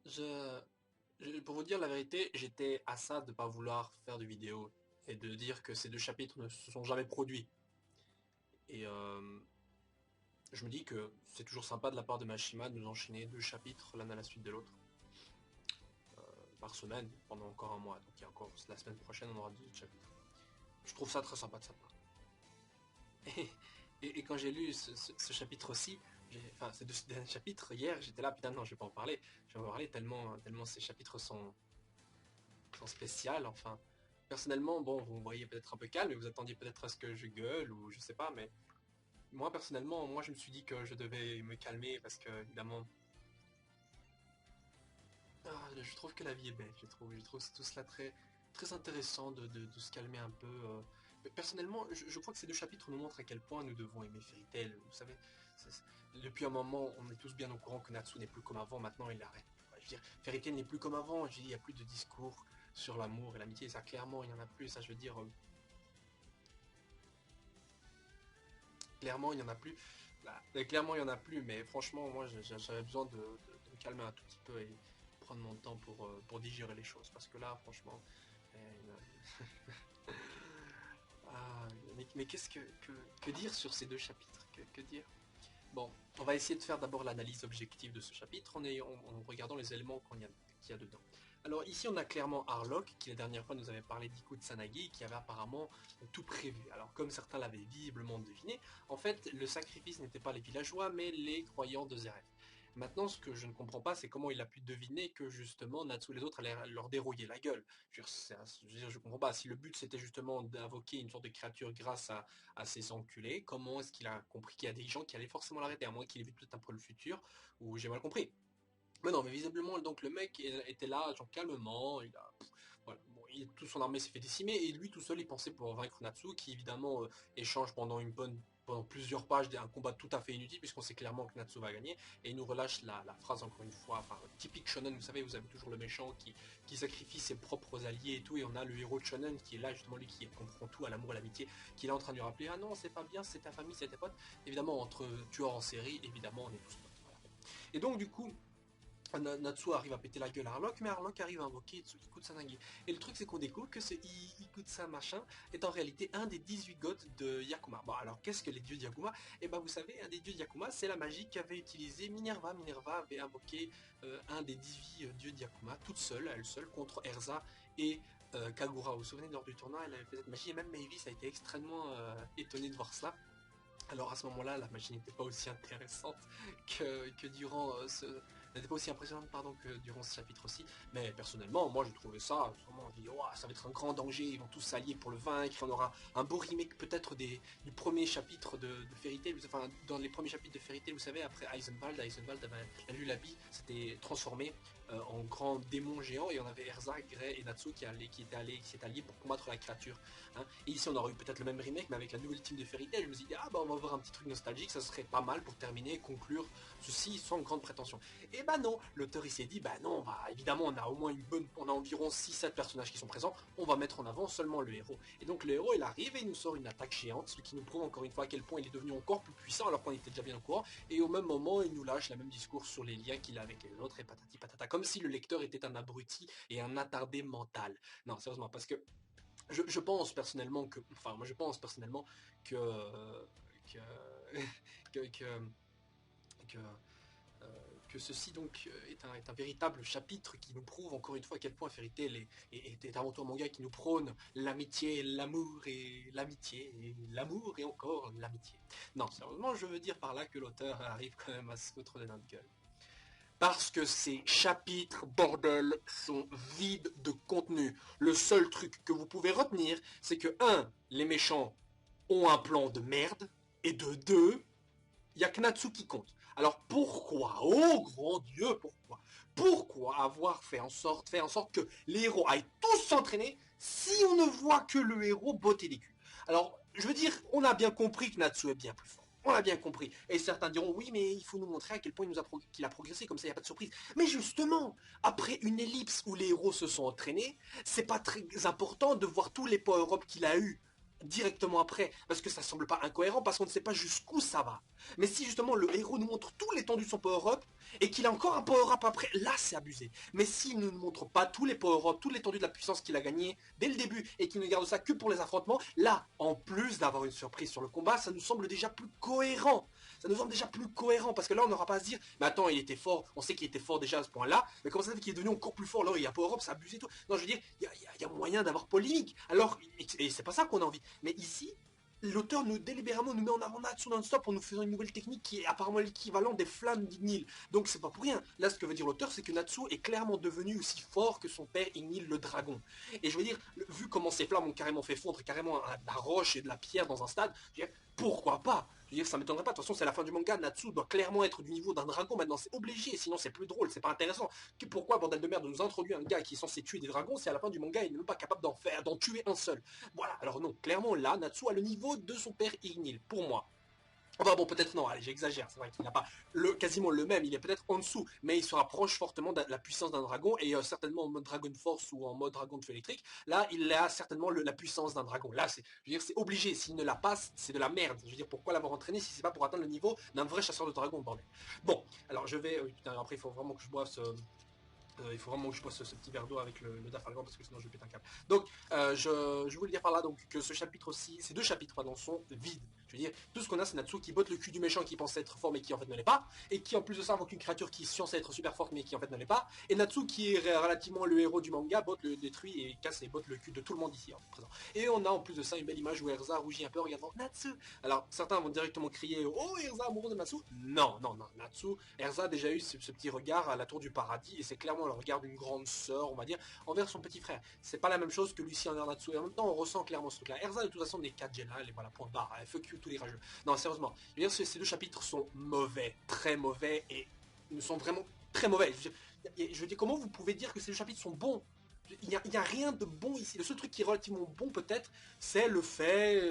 Je, pour vous dire la vérité, j'étais à ça de pas vouloir faire de vidéo et de dire que ces deux chapitres ne se sont jamais produits. Et je me dis que c'est toujours sympa de la part de Mashima de nous enchaîner deux chapitres l'un à la suite de l'autre par semaine pendant encore un mois. Donc il y a encore la semaine prochaine, on aura deux autres chapitres. Je trouve ça très sympa de sa part. Et, et quand j'ai lu ce chapitre-ci, enfin ces deux derniers chapitres hier, j'étais là putain non, je vais pas en parler. Je vais en parler tellement ces chapitres sont spéciales. Enfin, personnellement, bon, vous me voyez peut-être un peu calme et vous attendiez peut-être à ce que je gueule ou je sais pas, mais moi personnellement, moi je me suis dit que je devais me calmer parce que évidemment, je trouve que la vie est belle. Je trouve tout cela très intéressant de se calmer un peu. Mais personnellement, je crois que ces deux chapitres nous montrent à quel point nous devons aimer Fairy Tail. Vous savez, depuis un moment, on est tous bien au courant que Natsu n'est plus comme avant. Maintenant, il arrête. Je veux dire, Fairy Tail n'est plus comme avant. Je dis, il n'y a plus de discours sur l'amour et l'amitié. Ça, clairement, il n'y en a plus. Ça, je veux dire, clairement, il n'y en a plus. Bah, clairement, il n'y en a plus. Mais franchement, moi, j'avais besoin de me calmer un tout petit peu et prendre mon temps pour digérer les choses. Parce que là, franchement, ah, mais qu'est-ce que dire sur ces deux chapitres que dire. Bon, on va essayer de faire d'abord l'analyse objective de ce chapitre en regardant les éléments qu'il y a dedans. Alors ici on a clairement Harlock qui la dernière fois nous avait parlé d'Iku Tsanagi qui avait apparemment tout prévu. Alors comme certains l'avaient visiblement deviné, en fait le sacrifice n'était pas les villageois mais les croyants de Zeref. Maintenant ce que je ne comprends pas c'est comment il a pu deviner que justement Natsu et les autres allaient leur dérouiller la gueule. Je comprends pas, si le but c'était justement d'invoquer une sorte de créature grâce à ces enculés, comment est-ce qu'il a compris qu'il y a des gens qui allaient forcément l'arrêter, à moins qu'il ait vu peut-être un peu le futur, ou j'ai mal compris. Mais non, mais visiblement, donc le mec était là, genre calmement, voilà, bon, toute son armée s'est fait décimer, et lui tout seul, il pensait pouvoir vaincre Natsu, qui évidemment échange pendant plusieurs pages un combat tout à fait inutile, puisqu'on sait clairement que Natsu va gagner, et il nous relâche la phrase encore une fois, enfin, typique shonen, vous savez, vous avez toujours le méchant qui sacrifie ses propres alliés et tout, et on a le héros de shonen qui est là, justement, lui qui comprend tout à l'amour et à l'amitié, qui est là en train de lui rappeler, ah non, c'est pas bien, c'est ta famille, c'est tes potes. Évidemment, entre tueurs en série, évidemment, on est tous potes, voilà. Et donc, du coup, Natsu arrive à péter la gueule à Harlock, mais Harlock arrive à invoquer Ikutsanagi. Et le truc, c'est qu'on découvre que ce Ikutsa machin est en réalité un des 18 gods de Yakuma. Bon, alors qu'est-ce que les dieux de Yakuma? Eh ben, vous savez, un des dieux de Yakuma, c'est la magie qu'avait utilisée Minerva. Minerva avait invoqué un des 18 dieux de Yakuma, toute seule, elle seule, contre Erza et Kagura. Vous vous souvenez, lors du tournoi, elle avait fait cette magie, et même Mavis a été extrêmement étonné de voir cela. Alors à ce moment-là, la magie n'était pas aussi intéressante que durant n'était pas aussi impressionnante pardon que durant ce chapitre-ci. Mais personnellement, moi j'ai trouvé ça vraiment, je dis, oh, ça va être un grand danger, ils vont tous s'allier pour le vaincre. On aura un beau remake peut-être du premier chapitre de Fairy Tail, enfin dans les premiers chapitres de Fairy Tail, vous savez, après Eisenwald avait lu la vie, s'était transformé en grand démon géant et on avait Erza, Grey et Natsu qui s'étaient alliés pour combattre la créature. Hein. Et ici on aurait eu peut-être le même remake mais avec la nouvelle team de Fairy Tail. Je me suis dit ah bah on va voir un petit truc nostalgique, ça serait pas mal pour terminer et conclure ceci sans grande prétention. Et bah non, l'auteur il s'est dit bah non, bah évidemment on a au moins on a environ 6-7 personnages qui sont présents, on va mettre en avant seulement le héros. Et donc le héros il arrive et il nous sort une attaque géante, ce qui nous prouve encore une fois à quel point il est devenu encore plus puissant alors qu'on était déjà bien au courant. Et au même moment il nous lâche la même discours sur les liens qu'il a avec les autres et patati patata, comme si le lecteur était un abruti et un attardé mental. Non sérieusement, parce que je pense personnellement que, enfin moi je pense personnellement que que que, que, que ceci donc est un véritable chapitre qui nous prouve encore une fois à quel point Fairy Tail est avant tout un manga qui nous prône l'amitié, l'amour et l'amitié, et l'amour et encore l'amitié. Non, sérieusement, je veux dire par là que l'auteur arrive quand même à se foutre de notre gueule. Parce que ces chapitres, bordel, sont vides de contenu. Le seul truc que vous pouvez retenir, c'est que 1. Les méchants ont un plan de merde, et de 2. Il y a que Natsu qui compte. Alors pourquoi, oh grand Dieu, pourquoi avoir fait en sorte que les héros aillent tous s'entraîner si on ne voit que le héros botter les culs? Alors, je veux dire, on a bien compris que Natsu est bien plus fort. On l'a bien compris. Et certains diront, oui, mais il faut nous montrer à quel point qu'il a progressé, comme ça il n'y a pas de surprise. Mais justement, après une ellipse où les héros se sont entraînés, c'est pas très important de voir tous les power-ups qu'il a eu directement après, parce que ça semble pas incohérent, parce qu'on ne sait pas jusqu'où ça va. Mais si justement le héros nous montre tout l'étendue de son power-up, et qu'il a encore un power-up après, là c'est abusé. Mais s'il ne nous montre pas tous les power-up, toute l'étendue de la puissance qu'il a gagné dès le début, et qu'il ne garde ça que pour les affrontements, là, en plus d'avoir une surprise sur le combat, ça nous semble déjà plus cohérent. Ça nous semble déjà plus cohérent, parce que là on n'aura pas à se dire, mais attends, il était fort, on sait qu'il était fort déjà à ce point-là, mais comment ça fait qu'il est devenu encore plus fort, là il y a power-up, c'est abusé et tout. Non, je veux dire, il y a moyen d'avoir polémique. Alors, et c'est pas ça qu'on a envie. Mais ici, l'auteur nous délibérément nous met en avant Natsu non-stop en nous faisant une nouvelle technique qui est apparemment l'équivalent des flammes d'Ignil. Donc c'est pas pour rien. Là, ce que veut dire l'auteur, c'est que Natsu est clairement devenu aussi fort que son père Ignil le dragon. Et je veux dire, vu comment ces flammes ont carrément fait fondre carrément de la roche et de la pierre dans un stade, je veux dire, pourquoi pas? Je veux dire, ça m'étonnerait pas. De toute façon, c'est la fin du manga. Natsu doit clairement être du niveau d'un dragon. Maintenant, c'est obligé. Sinon, c'est plus drôle. C'est pas intéressant. Pourquoi, bordel de merde, nous introduit un gars qui est censé tuer des dragons si à la fin du manga, il n'est même pas capable d'en tuer un seul? Voilà. Alors non, clairement, là, Natsu a le niveau de son père Ignil, pour moi. Enfin bon, peut-être non, allez, j'exagère, c'est vrai qu'il n'a pas quasiment le même, il est peut-être en dessous, mais il se rapproche fortement de la puissance d'un dragon, et certainement en mode Dragon Force ou en mode Dragon de feu électrique, là, il a certainement la puissance d'un dragon. Là, je veux dire, c'est obligé, s'il ne la passe, c'est de la merde. Je veux dire, pourquoi l'avoir entraîné si c'est pas pour atteindre le niveau d'un vrai chasseur de dragons, bordel. Bon, alors je vais, putain, après il faut vraiment que je boive il faut vraiment que je boive ce petit verre d'eau avec le Dafalgan parce que sinon je vais péter un câble. Donc, je voulais dire par là donc, que ce chapitre aussi, ces deux chapitres pardon, sont vides. Je veux dire, tout ce qu'on a, c'est Natsu qui botte le cul du méchant qui pense être fort mais qui en fait ne l'est pas, et qui en plus de ça invoque une créature qui est censée être super forte mais qui en fait ne l'est pas, et Natsu qui est relativement le héros du manga, botte le détruit et casse et botte le cul de tout le monde ici en présent. Et on a en plus de ça une belle image où Erza rougit un peu en regardant Natsu. Alors certains vont directement crier oh Erza amoureux de Natsu. Non, non, non, Natsu, Erza a déjà eu ce petit regard à la tour du paradis et c'est clairement le regard d'une grande sœur, on va dire, envers son petit frère. C'est pas la même chose que Lucie envers Natsu, et en même temps on ressent clairement ce truc-là. Erza de toute façon n'est qu'à Jelal et voilà, point barre, fuck you tous les rageux. Non, sérieusement, je veux dire, ces deux chapitres sont mauvais, très mauvais, et ils sont vraiment très mauvais. Je veux dire, comment vous pouvez dire que ces deux chapitres sont bons? Il n'y a rien de bon ici. Le seul truc qui est relativement bon peut-être, c'est le fait...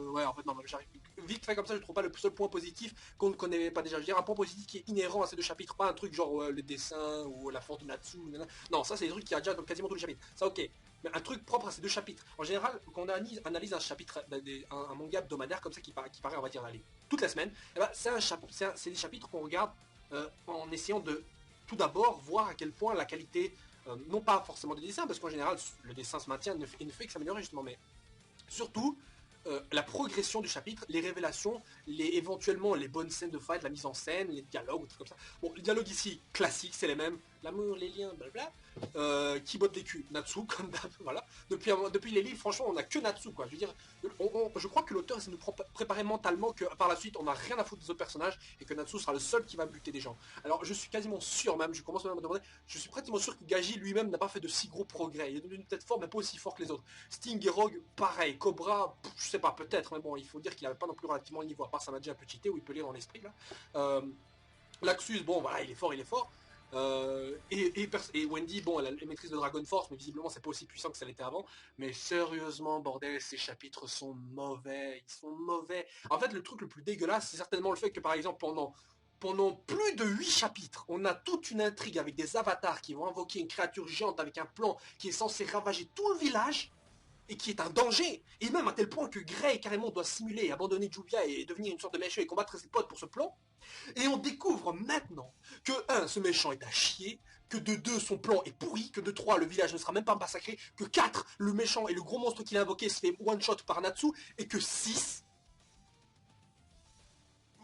ouais, en fait, non, j'arrive vite fait comme ça, je trouve pas le seul point positif qu'on ne connaît pas déjà. Je veux dire, un point positif qui est inhérent à ces deux chapitres, pas un truc genre le dessin ou la force de Natsu. Non, ça c'est des trucs qu'il y a déjà dans quasiment tous les chapitres. Ça ok. Mais un truc propre à ces deux chapitres. En général, quand on analyse un chapitre, un manga hebdomadaire comme ça qui paraît, on va dire, aller toutes les semaines, eh ben, c'est des chapitres qu'on regarde en essayant de tout d'abord voir à quel point la qualité, non pas forcément des dessins, parce qu'en général le dessin se maintient et ne fait que s'améliorer justement, mais surtout la progression du chapitre, les révélations, éventuellement les bonnes scènes de fight, la mise en scène, les dialogues, tout comme ça. Bon, les dialogues ici, classiques, c'est les mêmes. L'amour, les liens, blablabla. Qui botte des culs, Natsu, comme d'hab, voilà. Depuis les livres, franchement, on a que Natsu, quoi. Je veux dire, je crois que l'auteur essaie de nous préparer mentalement que par la suite, on n'a rien à foutre des autres personnages et que Natsu sera le seul qui va buter des gens. Alors, je suis quasiment sûr, même, je commence même à me demander, je suis pratiquement sûr que Gaji lui-même n'a pas fait de si gros progrès. Il est devenu peut-être fort, mais pas aussi fort que les autres. Sting et Rogue, pareil. Cobra, je sais pas, peut-être, mais bon, il faut dire qu'il n'avait pas non plus relativement le niveau, à part ça m'a déjà un peu cheaté, où il peut lire dans l'esprit, là. Laxus, bon, voilà, il est fort, il est fort. Et Wendy, bon, elle a les maîtrises de Dragon Force, mais visiblement c'est pas aussi puissant que ça l'était avant. Mais sérieusement, bordel, ces chapitres sont mauvais, ils sont mauvais. En fait, le truc le plus dégueulasse, c'est certainement le fait que, par exemple, pendant plus de 8 chapitres, on a toute une intrigue avec des avatars qui vont invoquer une créature géante avec un plan qui est censé ravager tout le village et qui est un danger, et même à tel point que Grey carrément doit simuler, abandonner Juvia et devenir une sorte de méchant et combattre ses potes pour ce plan. Et on découvre maintenant que 1, ce méchant est à chier, que de 2, son plan est pourri, que de 3, le village ne sera même pas massacré, que 4, le méchant et le gros monstre qu'il a invoqué se fait one-shot par Natsu, et que 6,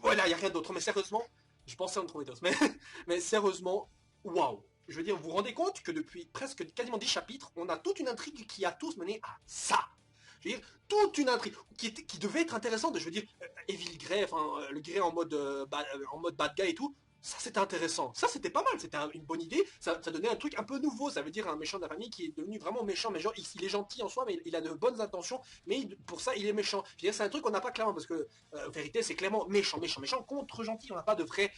voilà, il n'y a rien d'autre. Mais sérieusement, je pensais en trouver d'autres, mais sérieusement, waouh. Je veux dire, vous vous rendez compte que depuis presque quasiment 10 chapitres, on a toute une intrigue qui a tous mené à ça. Je veux dire, toute une intrigue qui devait être intéressante. Je veux dire, Evil Grey, enfin, le Grey en mode bad guy et tout, ça c'était intéressant. Ça c'était pas mal, c'était une bonne idée. Ça donnait un truc un peu nouveau. Ça veut dire un méchant de la famille qui est devenu vraiment méchant. Mais genre, il est gentil en soi, mais il a de bonnes intentions. Mais pour ça, il est méchant. Je veux dire, c'est un truc qu'on n'a pas clairement, parce que, en vérité, c'est clairement méchant contre gentil. On n'a pas de vrai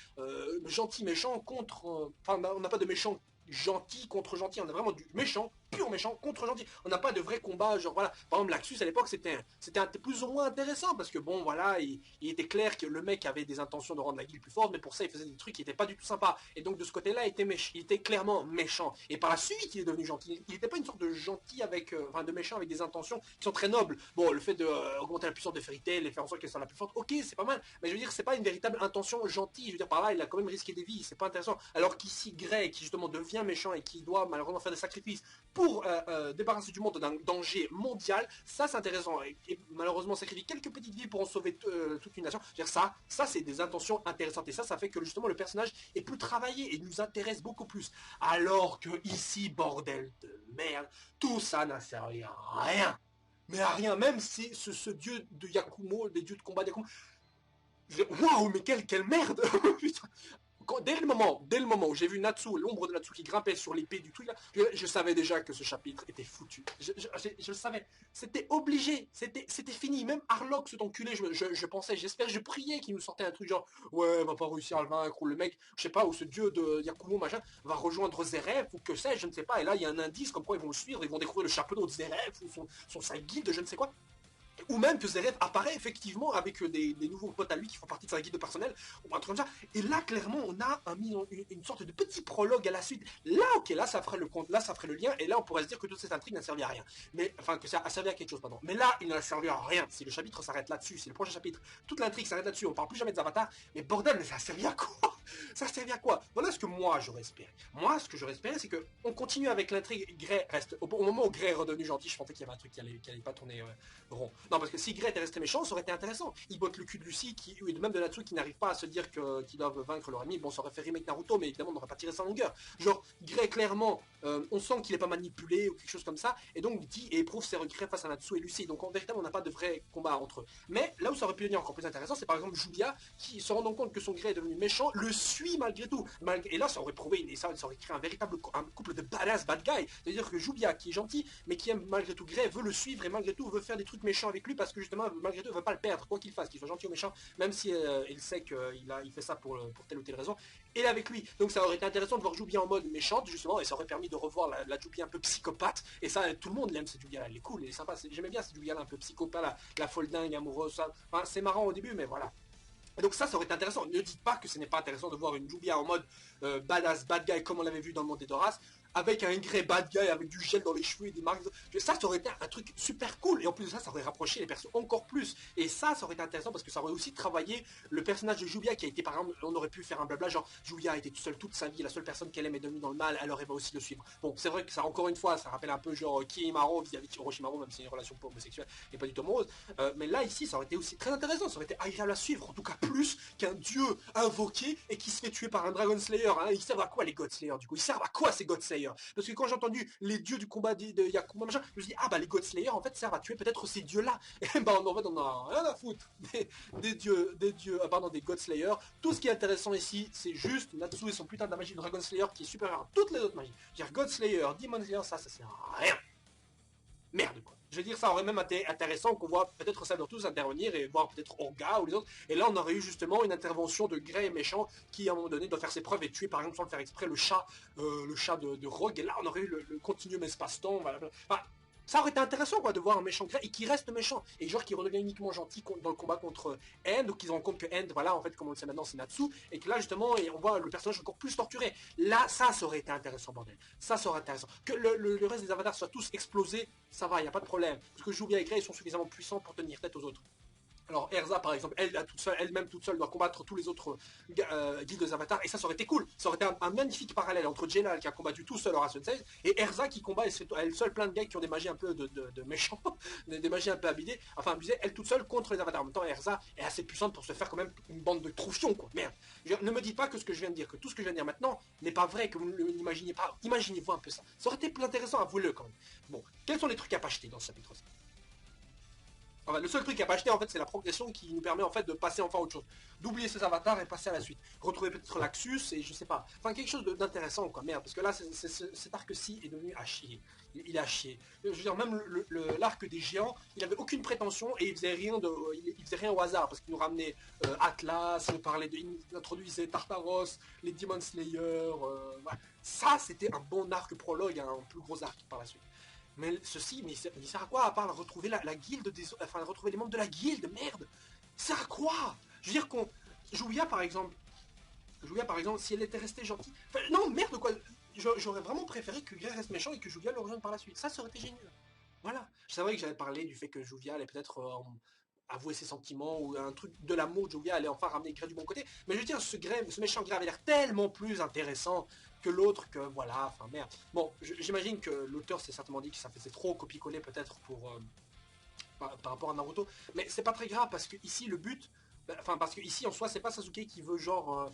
gentil méchant contre. Enfin, on n'a pas de méchant gentil contre gentil. On a vraiment du méchant pur méchant contre gentil. On n'a pas de vrai combat, genre voilà. Par exemple, Laxus à l'époque, c'était plus ou moins intéressant parce que bon, voilà, il était clair que le mec avait des intentions de rendre la guilde plus forte, mais pour ça, il faisait des trucs qui n'étaient pas du tout sympas. Et donc, de ce côté-là, il était clairement méchant. Et par la suite, il est devenu gentil. Il n'était pas une sorte de gentil avec, enfin, de méchant avec des intentions qui sont très nobles. Bon, le fait de augmenter la puissance de Fairy Tail et faire en sorte qu'elle soit la plus forte, ok, c'est pas mal. Mais je veux dire, c'est pas une véritable intention gentille. Je veux dire, par là, il a quand même risqué des vies. C'est pas intéressant. Alors qu'ici, Grey, qui justement devient méchant et qui doit malheureusement faire des sacrifices pour débarrasser du monde d'un danger mondial, ça c'est intéressant. Et malheureusement sacrifier quelques petites vies pour en sauver toute une nation. Je veux dire, ça c'est des intentions intéressantes. Et ça fait que justement le personnage est plus travaillé et nous intéresse beaucoup plus. Alors que ici, bordel de merde, tout ça n'a servi à rien. Mais à rien, même si ce dieu de Yakumo, des dieux de combat d'Yakumo, waouh, mais quelle merde. Putain. Dès le moment où j'ai vu Natsu, l'ombre de Natsu qui grimpait sur l'épée du truc, là, je savais déjà que ce chapitre était foutu. Je le savais. C'était obligé. C'était fini. Même Harlock, cet enculé, je pensais, j'espère, je priais qu'il nous sortait un truc genre, ouais, va pas réussir à le vaincre, ou le mec, je sais pas, ou ce dieu de Yakumo, machin, va rejoindre Zeref, ou que sais-je, je ne sais pas. Et là, il y a un indice comme quoi ils vont le suivre, ils vont découvrir le chapeau de Zeref, ou sa guide, je ne sais quoi. Ou même que Zeref apparaît effectivement avec des nouveaux potes à lui qui font partie de sa guide personnelle, ou un truc comme ça. Et là, clairement, on a une sorte de petit prologue à la suite. Là, ok, là, ça ferait le lien, et là, on pourrait se dire que toute cette intrigue n'a servi à rien. Mais, enfin, que ça a servi à quelque chose, pardon. Mais là, il n'a servi à rien. Si le chapitre s'arrête là-dessus, c'est le prochain chapitre, toute l'intrigue s'arrête là-dessus, on parle plus jamais des avatars, mais bordel, mais ça a servi à quoi? Ça a servi à quoi? Voilà ce que moi, j'aurais espéré. Moi, ce que j'aurais espéré, c'est que on continue avec l'intrigue. Grey reste, au moment où Grey est redevenu gentil, je pensais qu'il y avait un truc qui allait pas tourner rond. Non, parce que si Grey était resté méchant, ça aurait été intéressant. Il botte le cul de Lucie, et même de Natsu, qui n'arrive pas à se dire qu'ils doivent vaincre leur ami. Bon, ça aurait fait remake Naruto, mais évidemment, on n'aurait pas tiré ça en longueur. Genre, Grey, clairement, on sent qu'il est pas manipulé ou quelque chose comme ça, et donc dit et éprouve ses regrets face à Natsu et Lucie. Donc, en vérité, on n'a pas de vrai combat entre eux. Mais là où ça aurait pu devenir encore plus intéressant, c'est par exemple Julia, qui se rendant compte que son Grey est devenu méchant, le suit malgré tout. Et là, ça aurait prouvé, et ça aurait créé un véritable couple de badass bad guy. C'est-à-dire que Julia, qui est gentil, mais qui aime malgré tout Grey, veut le suivre et malgré tout veut faire des trucs méchants avec lui parce que justement, malgré tout, il veut pas le perdre, quoi qu'il fasse, qu'il soit gentil ou méchant, même si il sait qu'il fait ça pour telle ou telle raison. Et avec lui. Donc ça aurait été intéressant de voir Julia en mode méchante, justement, et ça aurait permis de revoir la Julia un peu psychopathe. Et ça, tout le monde l'aime, cette Julia-là. Elle est cool, elle est sympa. J'aimais bien cette Julia-là un peu psychopathe, la folle dingue, amoureuse. Ça. Enfin, c'est marrant au début, mais voilà. Et donc ça aurait été intéressant. Ne dites pas que ce n'est pas intéressant de voir une Julia en mode badass, bad guy, comme on l'avait vu dans le monde des Doras, avec un Grey bad guy, avec du gel dans les cheveux et des marques. Ça aurait été un truc super cool. Et en plus de ça, ça aurait rapproché les persos encore plus. Et ça aurait été intéressant parce que ça aurait aussi travaillé le personnage de Julia qui a été, par exemple, on aurait pu faire un blabla genre Julia a été seule toute sa vie, la seule personne qu'elle aime est devenue dans le mal, alors elle va aussi le suivre. Bon, c'est vrai que ça, encore une fois, ça rappelle un peu genre Kimimaro vis-à-vis de Orochimaru, même si c'est une relation pas homosexuelle et pas du tout amoureuse. Mais là, ici, ça aurait été aussi très intéressant. Ça aurait été agréable à suivre, en tout cas plus qu'un dieu invoqué et qui se fait tuer par un Dragon Slayer. Hein. Ils servent à quoi les God Slayer du coup? Ils servent à quoi ces God Slayer? Parce que quand entendu les dieux du combat de Yakuma, machin, je me suis dit, ah bah les God Slayer en fait servent à tuer peut-être ces dieux-là. Et bah en fait on a rien à foutre des God Slayer. Tout ce qui est intéressant ici, c'est juste Natsu et son putain de magie de Dragon Slayer qui est supérieur à toutes les autres magies. Je veux dire God Slayer, Demon Slayer, ça sert à rien. Merde quoi. Je veux dire, ça aurait même été intéressant qu'on voit peut-être Saber tous intervenir et voir peut-être Orga ou les autres. Et là, on aurait eu justement une intervention de Grey méchant qui, à un moment donné, doit faire ses preuves et tuer, par exemple, sans le faire exprès, le chat de Rogue. Et là, on aurait eu le continuum espace-temps. Voilà. Enfin, ça aurait été intéressant quoi, de voir un méchant Grey et qui reste méchant. Et genre qui redevient uniquement gentil dans le combat contre End, ou qu'ils se rendent compte que End, voilà, en fait, comme on le sait maintenant, c'est Natsu. Et que là, justement, on voit le personnage encore plus torturé. Là, ça aurait été intéressant, bordel. Ça aurait été intéressant. Que le reste des avatars soient tous explosés, ça va, il n'y a pas de problème. Parce que Julia et Grey, ils sont suffisamment puissants pour tenir tête aux autres. Alors Erza par exemple, elle-même toute seule doit combattre tous les autres guildes des avatars et ça aurait été cool. Ça aurait été un magnifique parallèle entre Jelal qui a combattu tout seul Horace Sensei et Erza qui combat elle seule plein de gars qui ont des magies un peu de méchants, des magies un peu abusées, elle toute seule contre les avatars. En même temps Erza est assez puissante pour se faire quand même une bande de troufions quoi. Merde. Ne me dites pas que ce que je viens de dire, que tout ce que je viens de dire maintenant n'est pas vrai, que vous ne l'imaginez pas. Imaginez-vous un peu ça. Ça aurait été plus intéressant, avouez-le quand même. Bon, quels sont les trucs à pas acheter dans ce chapitre-ci? Enfin, le seul truc qu'il n'a pas acheté en fait c'est la progression qui nous permet en fait de passer enfin à autre chose. D'oublier ses avatars et passer à la suite. Retrouver peut-être l'Axus et je sais pas. Enfin quelque chose d'intéressant quoi, merde. Parce que là cet arc-ci est devenu à chier. Il est à chier. Je veux dire, même l'arc des géants, il avait aucune prétention et il faisait rien, il faisait rien au hasard. Parce qu'il nous ramenait Atlas, il introduisait Tartaros, les Demon Slayer. Voilà. Ça c'était un bon arc prologue, un plus gros arc par la suite. Mais ceci, mais il sert à quoi à part retrouver la guilde enfin retrouver les membres de la guilde, merde. Ça sert à quoi? Je veux dire qu'on Julia par exemple, si elle était restée gentille, enfin, non merde quoi. J'aurais vraiment préféré que Grey reste méchant et que Julia le rejoigne par la suite. Ça aurait été génial. Voilà. C'est vrai que j'avais parlé du fait que Juvia allait peut-être avouer ses sentiments ou un truc de l'amour, Juvia allait enfin ramener Grey du bon côté. Mais je veux dire, ce méchant Grey avait l'air tellement plus intéressant que l'autre que voilà, enfin merde. Bon, j'imagine que l'auteur s'est certainement dit que ça faisait trop copier-coller peut-être pour par rapport à Naruto, mais c'est pas très grave parce que ici le but, enfin parce que ici en soi c'est pas Sasuke qui veut genre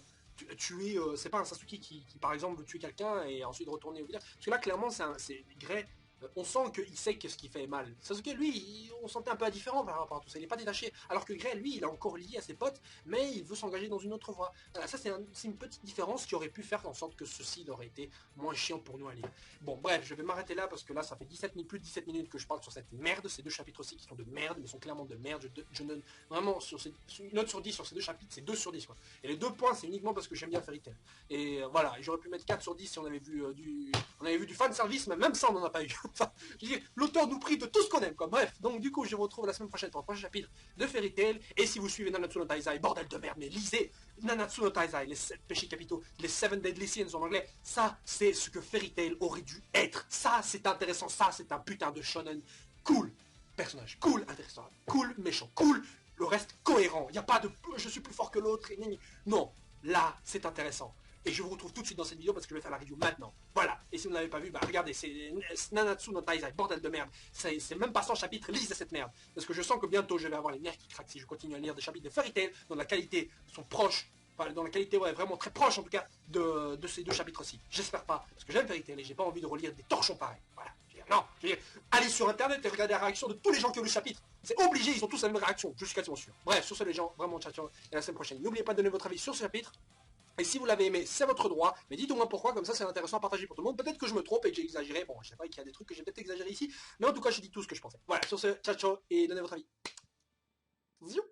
tuer, c'est pas un Sasuke qui, par exemple veut tuer quelqu'un et ensuite retourner au village. Parce que là clairement c'est Grey, on sent qu'il sait que ce qu'il fait est mal. Sasuke lui, on sentait un peu indifférent par rapport à tout ça, il est pas détaché. Alors que Grey lui, il est encore lié à ses potes, mais il veut s'engager dans une autre voie. Voilà, ça c'est une petite différence qui aurait pu faire en sorte que ceci aurait été moins chiant pour nous à lire. Bon bref, je vais m'arrêter là parce que là ça fait 17 minutes, plus de 17 minutes que je parle sur cette merde, ces deux chapitres aussi qui sont de merde, mais sont clairement de merde. Je donne vraiment une note sur 10 sur ces deux chapitres, c'est 2 sur 10 quoi. Et les 2 points c'est uniquement parce que j'aime bien Fairy Tail. Et voilà, j'aurais pu mettre 4 sur 10 si on avait vu du fan service, mais même ça on n'en a pas eu. Enfin, je dis, l'auteur nous prie de tout ce qu'on aime quoi. Bref, donc du coup je vous retrouve la semaine prochaine pour le prochain chapitre de Fairy Tail. Et si vous suivez Nanatsu no Taizai, bordel de merde, mais lisez Nanatsu no Taizai, les 7 péchés capitaux, les 7 Deadly Sins en anglais, ça c'est ce que Fairy Tail aurait dû être. Ça c'est intéressant, ça c'est un putain de shonen cool. Personnage cool, intéressant, cool, méchant, cool, le reste cohérent. Il n'y a pas de je suis plus fort que l'autre. Non, là c'est intéressant. Et je vous retrouve tout de suite dans cette vidéo parce que je vais faire la review maintenant. Voilà. Et si vous n'avez pas vu, bah regardez, c'est Nanatsu no Taizai, bordel de merde. C'est même pas 100 chapitres, lisez cette merde. Parce que je sens que bientôt je vais avoir les nerfs qui craquent si je continue à lire des chapitres de Fairy Tail dont la qualité sont proches, enfin, dans la qualité ouais, vraiment très proche en tout cas de ces deux chapitres-ci. J'espère pas, parce que j'aime Fairy Tail et j'ai pas envie de relire des torchons pareils. Voilà. Non, je veux dire, allez sur internet et regardez la réaction de tous les gens qui ont lu le chapitre. C'est obligé, ils ont tous la même réaction, je suis quasiment sûr. Bref, sur ce les gens, vraiment ciao ciao, et à la semaine prochaine. N'oubliez pas de donner votre avis sur ce chapitre. Et si vous l'avez aimé, c'est votre droit, mais dites-moi pourquoi, comme ça c'est intéressant à partager pour tout le monde. Peut-être que je me trompe et que j'ai exagéré. Bon, je sais pas qu'il y a des trucs que j'ai peut-être exagéré ici, mais en tout cas, j'ai dit tout ce que je pensais. Voilà, sur ce, ciao ciao, et donnez votre avis. Ziou.